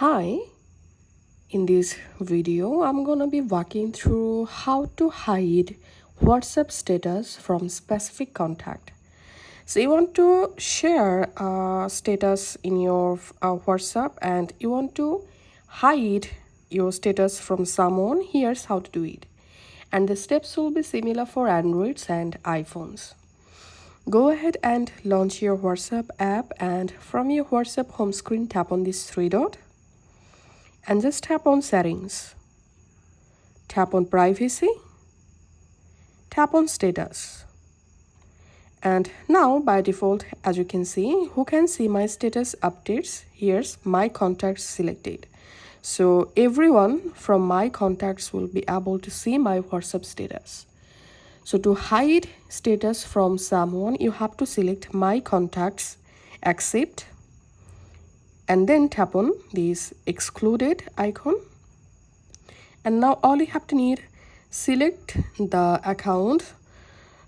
Hi, in this video, I'm gonna be walking through how to hide WhatsApp status from specific contact. So you want to share a status in your WhatsApp and you want to hide your status from someone. Here's how to do it. And the steps will be similar for Androids and iPhones. Go ahead and launch your WhatsApp app, and from your WhatsApp home screen, tap on this three dot and just tap on settings, tap on privacy, tap on status. And now by default, as you can see, who can see my status updates? Here's my contacts selected. So everyone from my contacts will be able to see my WhatsApp status. So to hide status from someone, you have to select my contacts, accept, and then tap on this excluded icon. And now all you have to need, select the account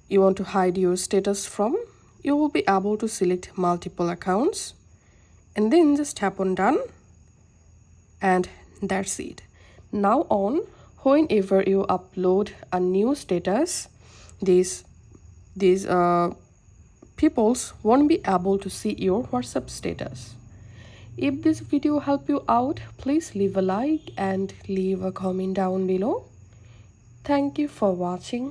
you want to hide your status from. You will be able to select multiple accounts and then just tap on done, and that's it. Now on, whenever you upload a new status, these peoples won't be able to see your WhatsApp status. If this video helped you out, please leave a like and leave a comment down below. Thank you for watching.